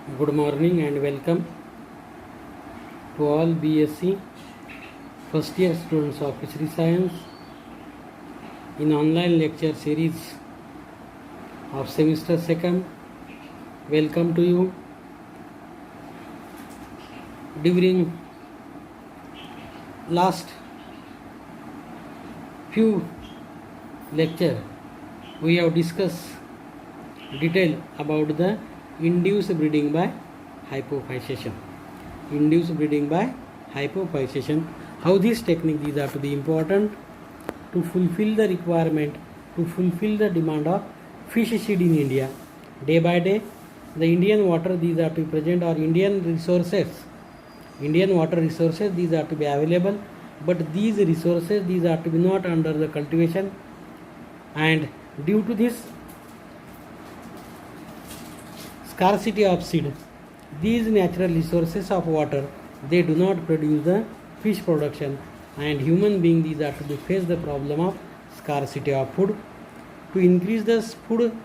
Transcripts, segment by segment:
Good morning and welcome to all BSc first year students of Fishery Science in online lecture series of semester 2nd. Welcome to you. During last few lecture we have discussed detail about the induced breeding by hypophyseation. Induced breeding by hypophyseation. How this technique these are to be important to fulfill the requirement, to fulfill the demand of fish seed in India. Day by day, the Indian water these are to be present, or Indian resources, Indian water resources these are to be available, but these resources these are to be not under the cultivation, and due to this scarcity of seed, these natural resources of water they do not produce the fish production, and human beings these are to be face the problem of scarcity of food. To increase the food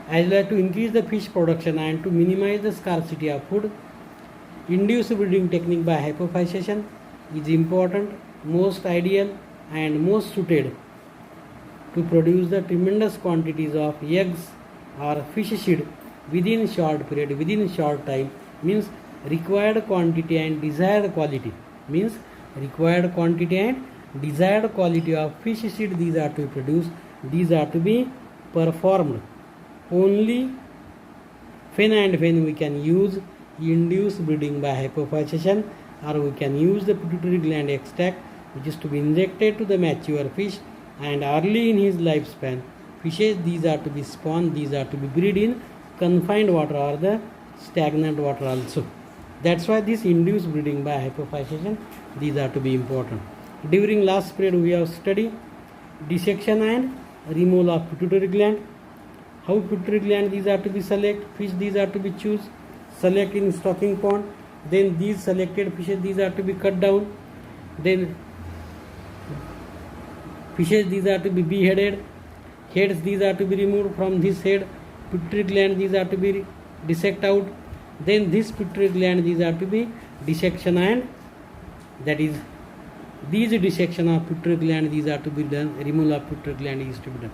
as well as to increase the fish production and to minimize the scarcity of food, induced breeding technique by hypophyseation is important, most ideal and most suited to produce the tremendous quantities of eggs or fish seed within short period, within short time, means required quantity and desired quality, means required quantity and desired quality of fish seed these are to be produced, these are to be performed only when and when we can use induced breeding by hypophyseation, or we can use the pituitary gland extract which is to be injected to the mature fish, and early in his lifespan fishes these are to be spawned, these are to be bred in confined water or the stagnant water also. That's why this induced breeding by hypophyseation these are to be important. During last period we have studied dissection and removal of pituitary gland, how pituitary gland these are to be select, fish these are to be choose, select in stocking pond, then these selected fishes these are to be cut down, then fishes these are to be beheaded, heads these are to be removed from this head, pituitary gland these are to be dissect out, then this pituitary gland these are to be dissection, and that is these dissection of pituitary gland these are to be done, removal of pituitary gland is to be done.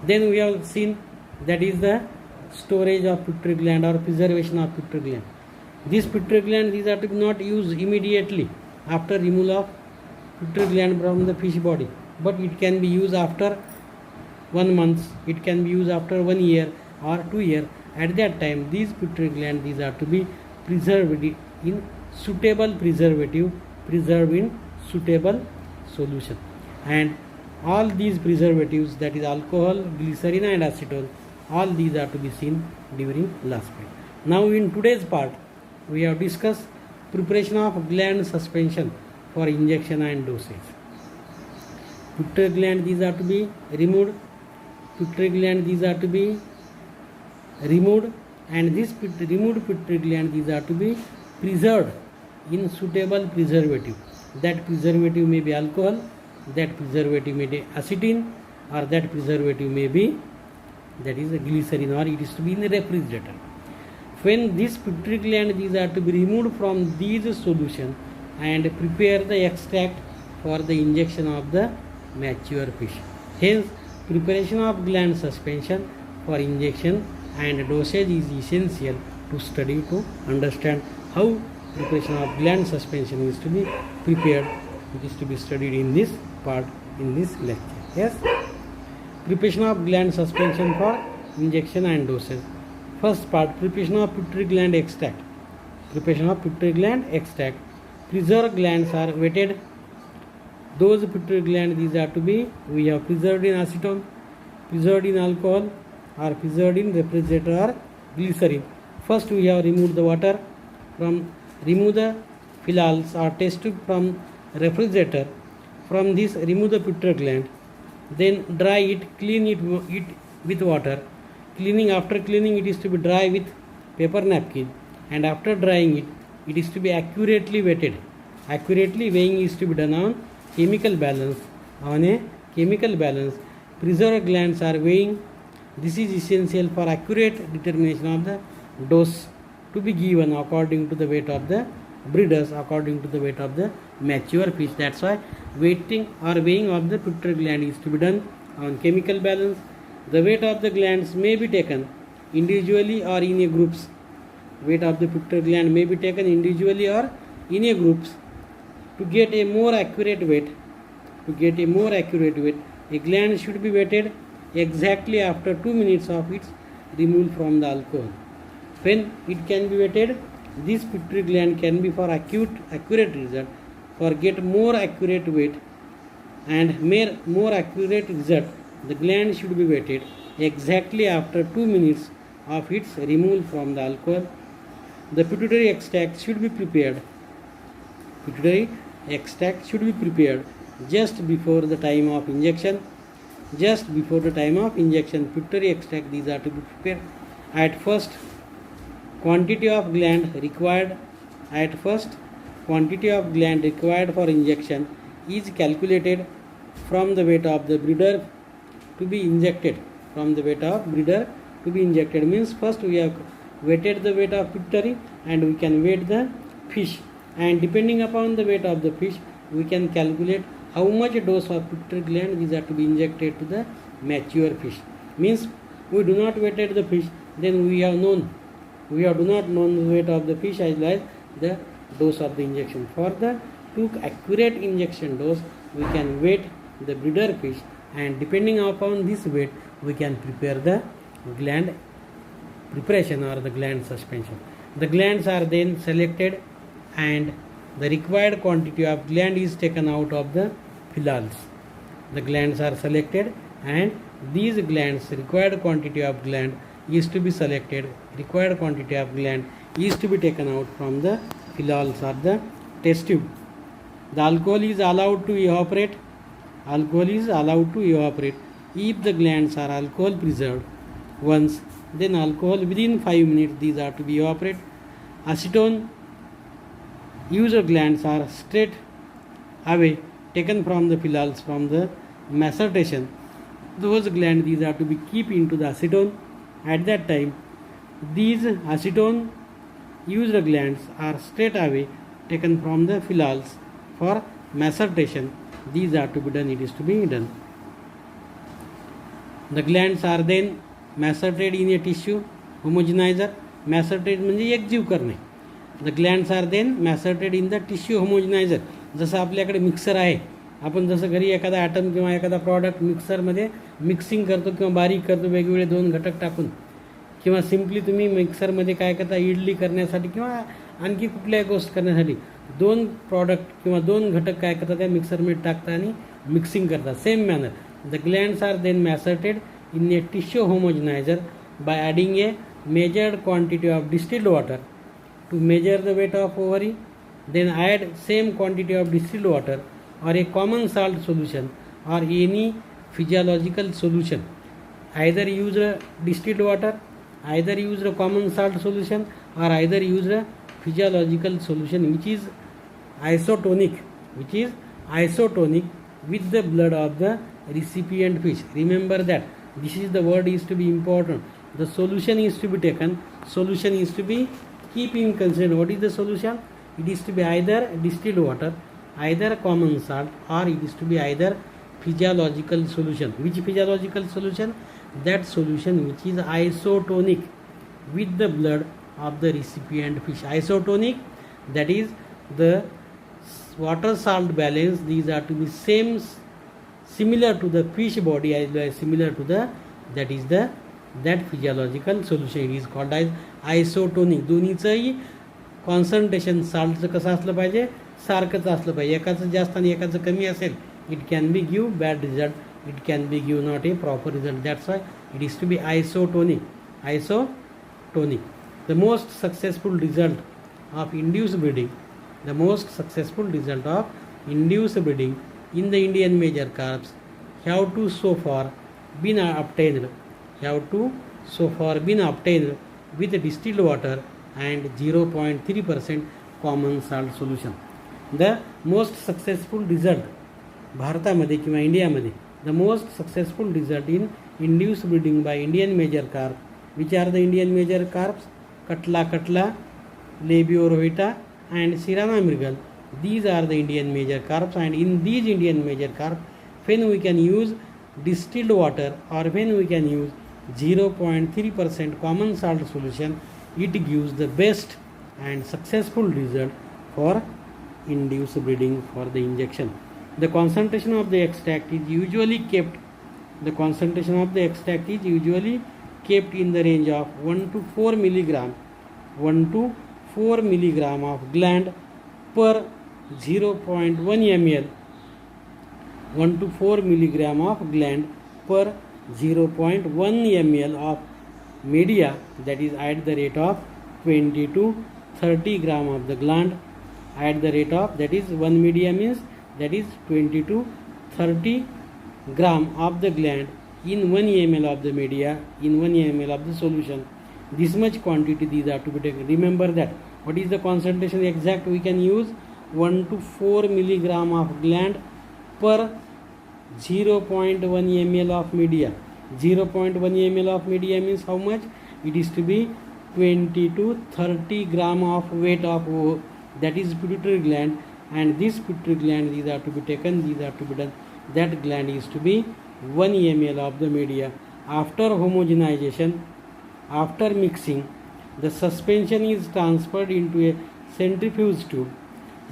Then we have seen that is the storage of pituitary gland or preservation of pituitary gland. This pituitary gland these are to be not used immediately after removal of pituitary gland from the fish body, but it can be used after 1 month, it can be used after 1 year or 2 years. At that time these pituitary gland these are to be preserved in suitable preservative, preserved in suitable solution, and all these preservatives, that is alcohol, glycerin and acetone, all these are to be seen during last period. Now in today's part we have discussed preparation of gland suspension for injection and dosage. Pituitary gland these are to be removed, pituitary gland these are to be removed, and this removed pituitary gland these are to be preserved in suitable preservative. That preservative may be alcohol, that preservative may be acetylene, or that preservative may be, that is a glycerin, or it is to be in the refrigerator. When this pituitary gland these are to be removed from these solution and prepare the extract for the injection of the mature fish. Hence preparation of gland suspension for injection and dosage is essential to study, to understand how preparation of gland suspension is to be prepared. It is to be studied in this part, in this lecture. Yes, preparation of gland suspension for injection and dosage. First part, preparation of pituitary gland extract. Preparation of pituitary gland extract. Preserved glands are wetted. Those pituitary glands these are to be, we have preserved in acetone, preserved in alcohol, or preserved in refrigerator or glycerin. First we have removed the water from, remove the phylals or test tube from refrigerator. From this remove the pituitary gland, then dry it, clean it with water. Cleaning, after cleaning it is to be dry with paper napkin, and after drying it, it is to be accurately weighted. Accurately weighing is to be done on chemical balance. On a chemical balance, preserved glands are weighing. This is essential for accurate determination of the dose to be given according to the weight of the breeders, according to the weight of the mature fish. That's why weighting or weighing of the pituitary gland is to be done on chemical balance. The weight of the glands may be taken individually or in a groups. Weight of the pituitary gland may be taken individually or in a groups. To get a more accurate weight, a gland should be weighted exactly after 2 minutes of its removal from the alcohol. When it can be weighted, this pituitary gland can be for accurate result. For get more accurate weight and more accurate result, the gland should be weighted exactly after 2 minutes of its removal from the alcohol. The pituitary extract should be prepared. Just before the time of injection. Pituitary extract, these are to be prepared. At first, quantity of gland required for injection is calculated from the weight of the breeder to be injected. Means first we have weighted the weight of pituitary and we can weight the fish, and depending upon the weight of the fish we can calculate how much dose of pituitary gland these are to be injected to the mature fish. Means we do not weighted the fish, then we have do not known the weight of the fish as well as the dose of the injection. For the to accurate injection dose, we can weight the breeder fish, and depending upon this weight we can prepare the gland preparation or the gland suspension. The glands are then selected and the required quantity of gland is taken out of the phylals. The glands are selected and these glands, required quantity of gland is to be selected, required quantity of gland is to be taken out from the phylals or the test tube. The alcohol is allowed to evaporate. If the glands are alcohol preserved once, then alcohol within 5 minutes these are to be evaporated. Acetone user glands are straight away taken from the phylals from the maceration. Those glands these are to be keep into the acetone. At that time, these acetone user glands are straight away taken from the phylals for maceration. These are to be done. It is to be done. The glands are then macerated in a tissue homogenizer. Macerated म्हणजे एकजीव करणे. The glands are then macerated in the tissue homogenizer. जसं आपल्याकडे mixer आहे, आपण जसं घरी एखादा ॲटम किंवा एखादा प्रॉडक्ट मिक्सरमध्ये मिक्सिंग करतो किंवा बारीक करतो वेगवेगळे दोन घटक टाकून, किंवा सिम्पली तुम्ही मिक्सरमध्ये काय करता, इडली करण्यासाठी किंवा आणखी कुठल्याही गोष्ट करण्यासाठी दोन प्रॉडक्ट किंवा दोन घटक काय करतात त्या मिक्सरमध्ये टाकता आणि मिक्सिंग करतात. Same manner the glands are then macerated in a tissue homogenizer by adding a measured quantity of distilled water to measure the weight of ovary. Then add same quantity of distilled water or a common salt solution or any physiological solution. Either use a distilled water, either use a common salt solution, or either use a physiological solution which is isotonic with the blood of the recipient fish. Remember that this is the word is to be important. The solution is to be taken. Solution is to be keep in consideration. What is the solution? It is to be either distilled water, either common salt, or it is to be either physiological solution. Which physiological solution? That solution which is isotonic with the blood of the recipient fish. Isotonic, that is the water salt balance. These are to be similar to the fish body as well as similar to the that physiological solution. It is called as isotonic. दोन्हीचंही concentration साल्टचं कसं असलं पाहिजे, सारखंच असलं पाहिजे. एकाचं जास्त आणि एकाचं कमी असेल, it can be give bad result, it can be give not a proper result. That's why it is to be isotonic. The most successful result of induced breeding, in the Indian major carps have to so far been obtained with distilled water and 0.3% common salt solution. The most successful result भारतामध्ये किंवा इंडियामध्ये, the most successful result in induced breeding by Indian major carp. Which are the Indian major carps? Catla, Labiorvita, and Sirana Mrigal. These are the Indian major carbs, and in these Indian major carbs, when we can use distilled water or when we can use 0.3% common salt solution, it gives the best and successful result for induced bleeding for the injection. The concentration of the extract is usually kept in the range of 1 to 4 milligram of gland per 0.1 ml, 1 to 4 milligram of gland per 0.1 ml of media, that is at the rate of 20 to 30 gram of the gland, at the rate of, that is 1 media means that is 20 to 30 gram of the gland in 1 ml of the media, in 1 ml of the solution. This much quantity these are to be taken. Remember that. What is the concentration exact we can use? 1 to 4 milligram of gland per 0.1 ml of media. 0.1 ml of media means how much? It is to be 20 to 30 gram of weight of that is pituitary gland, and this pituitary gland these are to be taken, these are to be done. That gland is to be 1 ml of the media. After homogenization, after mixing, the suspension is transferred into a centrifuge tube.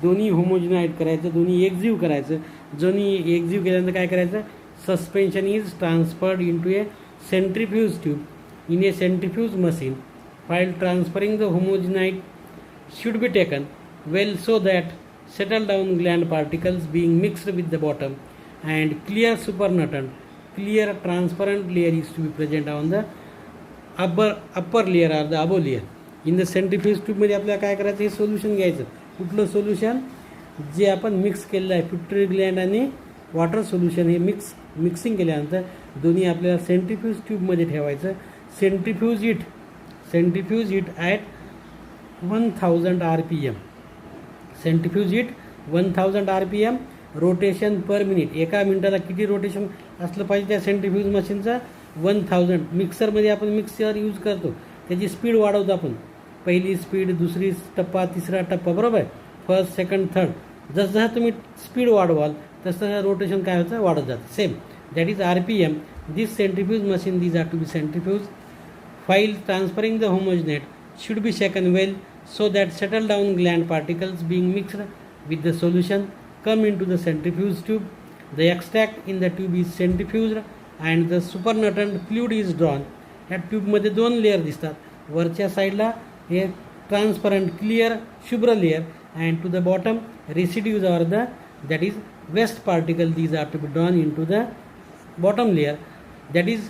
दोन्ही होमोजिनाइट करायचं, दोन्ही एक्झिव्ह करायचं. दोन्ही एक्झिव्ह केल्यानंतर काय करायचं? Suspension is transferred into A centrifuge tube in A centrifuge machine. While transferring the homogenate should be taken well so that settle down gland particles being mixed with the bottom, and clear supernatant, clear transparent layer is to be present on the upper layer or the above layer. In the centrifuge tube मध्ये आपल्याला काय करायचं? हे solution घ्यायचं. कुठलं solution? जे आपण mix केलेलं आहे pituitary gland आणि वॉटर सोल्युशन, हे मिक्सिंग केल्यानंतर दोन्ही आपल्याला सेंट्रिफ्यूज ट्यूबमध्ये ठेवायचं. Centrifuge it at 1000 RPM. Centrifuge it 1000 RPM. Rotation per minute. एका मिनिटाला किती रोटेशन असलं पाहिजे त्या सेंट्रिफ्यूज मशीनचा? 1000. मिक्सरमध्ये आपण मिक्सर यूज करतो, त्याची स्पीड वाढवतो आपण. पहिली स्पीड, दुसरी टप्पा, तिसरा टप्पा, बरोबर आहे. First, second, third. जसं तुम्ही स्पीड वाढवाल तसं रोटेशन काय होतं? वाढत जातं. Same that is RPM. This centrifuge machine these are to be centrifuge. While transferring the homogenate should be shaken well so that settle down gland particles being mixed with the solution come into the centrifuge tube. The extract in the tube is centrifuged and the supernatant fluid is drawn. या ट्यूबमध्ये दोन layer दिसतात. वरच्या साईडला हे transparent clear शुभ्र layer, and to the bottom residues or the that is waste particle these are to be drawn in to the bottom layer, that is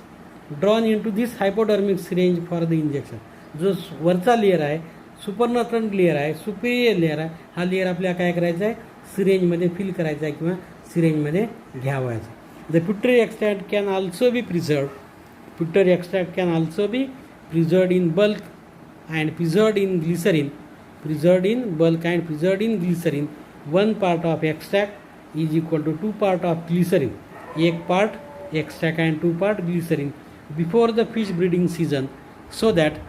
drawn in to this hypodermic syringe for the injection. जो वरचा layer आहे, supernatant layer आहे, superior layer आहे, हा layer आपल्याला काय करायचा आहे? सिरेंजमध्ये फिल करायचा आहे किंवा सिरेंजमध्ये घ्यावायचा. The pituitary extract can also be preserved. Pituitary extract can also be preserved in bulk and preserved in glycerin. Preserved in bulk and preserved in glycerin. 1 part of extract is equal to 2 part of glycerin. 1 part extract and 2 part glycerin before the fish breeding season, so that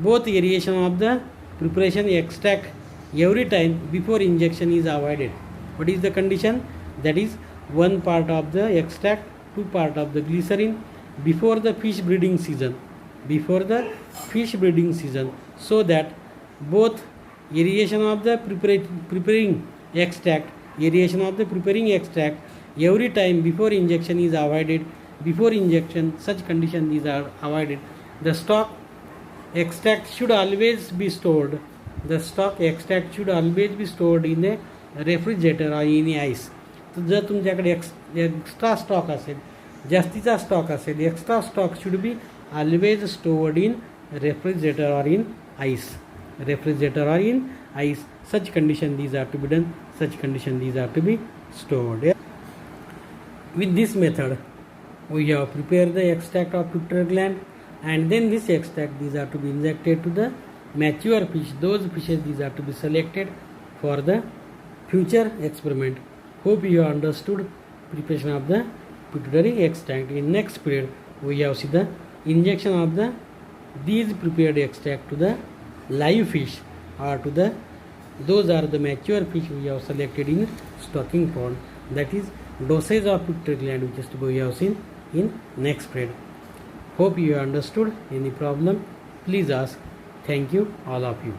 both aeration of the preparation extract every time before injection is avoided. What is the condition? That is 1 part of the extract, 2 part of the glycerin before the fish breeding season, so that both aeration of the preparing extract every time before injection is avoided. Before injection such condition these are avoided. The stock extract should always be stored. In a refrigerator or in ice. तर जर तुमच्याकडे extra stock असेल, जास्तीचा stock असेल, extra stock should be always stored in refrigerator or in ice. Such condition these are to be done, such condition these are to be stored. With this method we have prepared the extract of pituitary gland, and then this extract these are to be injected to the mature fish. Those fishes these are to be selected for the future experiment. Hope you have understood preparation of the pituitary extract. In next period we have see the injection of the these prepared extract to the live fish or to the those are the mature fish we have selected in stocking pond. That is dosage of pituitary gland which is to be we have seen in next spread. Hope you understood. Any problem please ask. Thank you all of you.